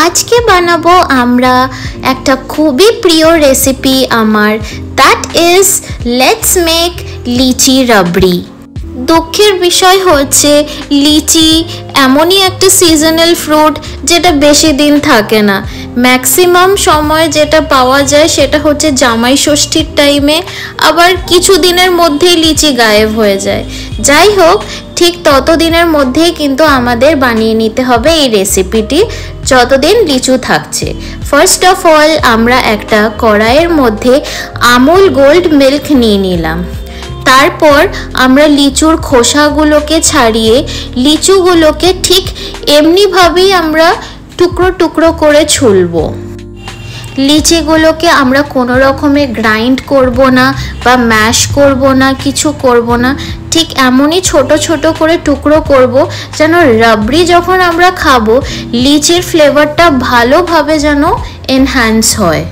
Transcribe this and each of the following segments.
আজকে বানাবো আমরা একটা খুবই প্রিয় রেসিপি আমার, দ্যাট ইজ লেটস মেক লিচি রাবড়ি। দুঃখের বিষয় হচ্ছে লিচি এমনই একটা সিজনাল ফ্রুট যেটা বেশি দিন থাকে না। ম্যাক্সিমাম সময় যেটা পাওয়া যায় সেটা হচ্ছে জামাই ষষ্ঠীর টাইমে, আবার কিছু দিনের মধ্যেই লিচি গায়েব হয়ে যায়। যাই হোক, ঠিক ততদিনের মধ্যেই কিন্তু আমাদের বানিয়ে নিতে হবে এই রেসিপিটি যতদিন লিচু থাকছে। ফার্স্ট অফ অল আমরা একটা কড়াইয়ের মধ্যে আমুল গোল্ড মিল্ক নিয়ে নিলাম। তারপর আমরা লিচুর খোসাগুলোকে ছাড়িয়ে লিচুগুলোকে ঠিক এমনিভাবেই আমরা টুকরো টুকরো করে ছুলবো। লিচিগুলোকে আমরা কোনো রকমে গ্রাইন্ড করব না বা ম্যাশ করব না, কিছু করব না, ঠিক এমনই ছোট ছোট করে টুকরো করব যেন রাবড়ি যখন আমরা খাবো লিচির ফ্লেভারটা ভালোভাবে যেন এনহ্যান্স হয়।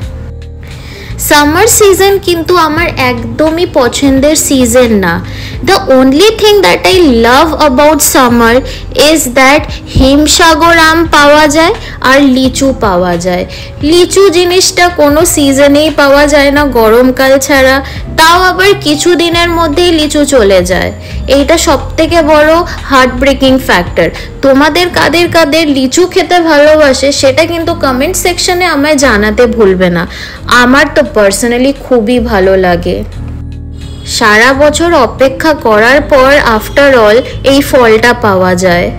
সামার সিজন কিন্তু আমার একদমই পছন্দের সিজন না। The only thing that I love about summer is that Himsagar আম পাওয়া যায় আর লিচু পাওয়া যায়। লিচু জিনিসটা কোনো সিজনেই পাওয়া যায় না গরমকাল ছাড়া, তাও আবার কিছু দিনের মধ্যেই লিচু চলে যায়। এইটা সবথেকে বড় হার্ট ব্রেকিং ফ্যাক্টর। তোমাদের কাদের কাদের লিচু খেতে ভালোবাসে সেটা কিন্তু কমেন্ট সেকশনে আমায় জানাতে ভুলবে না। আমার তো পার্সোনালি খুবই ভালো লাগে। সারা বছর অপেক্ষা করার পর আফটার অল এই ফলটা পাওয়া যায়।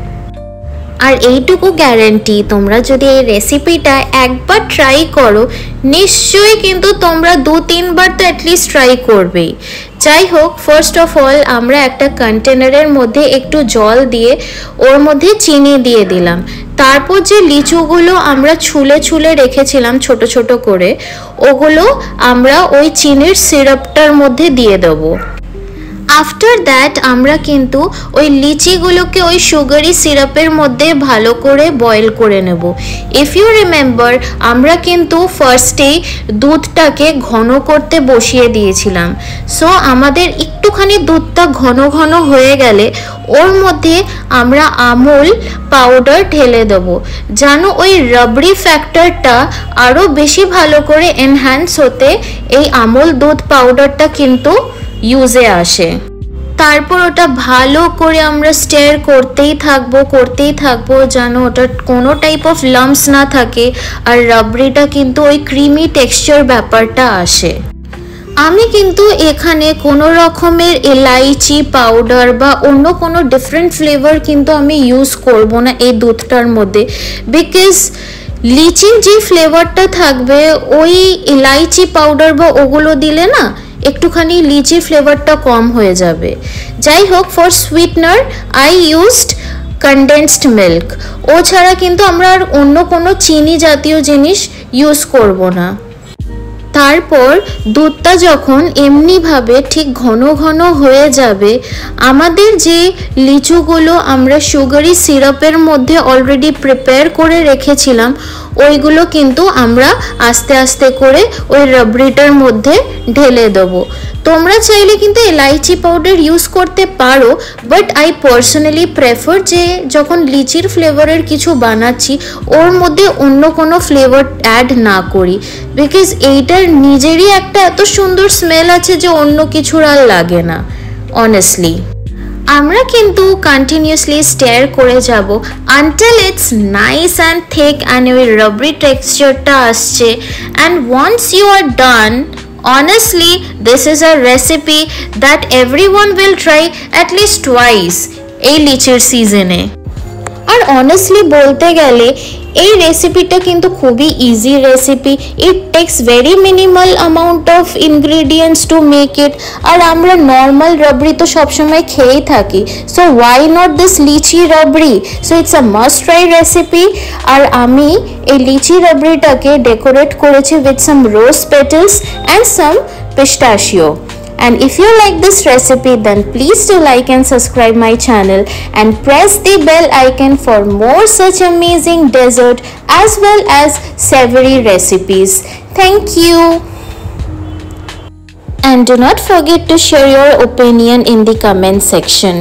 আর এইটুকু গ্যারেন্টি, তোমরা যদি এই রেসিপিটা একবার ট্রাই করো নিশ্চয়ই কিন্তু তোমরা 2-3 বার তো অ্যাটলিস্ট ট্রাই করবেই। যাই হোক, ফার্স্ট অফ অল আমরা একটা কন্টেনারের মধ্যে একটু জল দিয়ে ওর মধ্যে চিনি দিয়ে দিলাম। তারপর যে লিচুগুলো আমরা ছুলে ছুলে রেখেছিলাম ছোট ছোট করে, ওগুলো আমরা ওই চিনির সিরাপটার মধ্যে দিয়ে দেবো। আফটার দ্যাট আমরা কিন্তু ওই লিচিগুলোকে ওই সুগারি সিরাপের মধ্যে ভালো করে বয়েল করে নেব। ইফ ইউ রিমেম্বার, আমরা কিন্তু ফার্স্টেই দুধটাকে ঘন করতে বসিয়ে দিয়েছিলাম। সো আমাদের একটুখানি দুধটা ঘন ঘন হয়ে গেলে ওর মধ্যে আমরা আমুল পাউডার ঢেলে দেবো, যেন ওই রাবড়ি ফ্যাক্টরটা আরও বেশি ভালো করে এনহ্যান্স হতে এই আমুল দুধ পাউডারটা কিন্তু ইউজে আসে। তারপর ওটা ভালো করে আমরা স্টেয়ার করতেই থাকবো যেন ওটার কোনো টাইপ অফ লাম্পস না থাকে আর রাবড়িটা কিন্তু ওই ক্রিমি টেক্সচার ব্যাপারটা আসে। আমি কিন্তু এখানে কোনো রকমের এলাইচি পাউডার বা অন্য কোনো ডিফারেন্ট ফ্লেভার কিন্তু আমি ইউজ করব না এই দুধটার মধ্যে, বিকজ লিচির যে ফ্লেভারটা থাকবে ওই এলাইচি পাউডার বা ওগুলো দিলে না একটুখানি লিচি ফ্লেভারটা কম হয়ে যাবে। যাই হোক, for sweetener I used condensed milk. ও ছাড়া কিন্তু আমরা আর অন্য কোনো চিনি জাতীয় জিনিস ইউজ করব না। তারপর দুধটা যখন এমনিভাবে ঠিক ঘন ঘন হয়ে যাবে, আমাদের যে লিচুগুলো আমরা সুগারি সিরাপের মধ্যে অলরেডি প্রিপেয়ার করে রেখেছিলাম ওইগুলো কিন্তু আমরা আস্তে আস্তে করে ওই রাবড়িটার মধ্যে ঢেলে দেবো। তোমরা চাইলে কিন্তু এলাইচি পাউডার ইউজ করতে পারো, বাট আই পার্সোনালি প্রেফার যে যখন লিচির ফ্লেভারের কিছু বানাচ্ছি ওর মধ্যে অন্য কোনো ফ্লেভার অ্যাড না করি, বিকজ এইটার নিজেরই একটা এত সুন্দর স্মেল আছে যে অন্য কিছুর আর লাগে না অনেস্টলি। আমরা কিন্তু কন্টিনিউয়াসলি স্টেয়ার করে যাব until it's nice and thick and ওই রাবড়ি টেক্সচারটা আসছে। And once you are done, honestly this is a recipe that everyone will try at least twice এই লিচির সিজনে। আর অনেস্টলি বলতে গেলে এই রেসিপিটা কিন্তু খুবই easy recipe. It takes very minimal amount of ingredients to make it. আর আমরা নর্মাল রাবড়ি তো সবসময় খেয়েই থাকি, so why not this lychee rabri? So it's a must try recipe. আর আমি এই লিচি রাবড়িটাকে ডেকোরেট করেছি with some rose petals and some pistachio. And if you like this recipe, then please do like and subscribe my channel and press the bell icon for more such amazing dessert as well as savory recipes. Thank you. And do not forget to share your opinion in the comment section.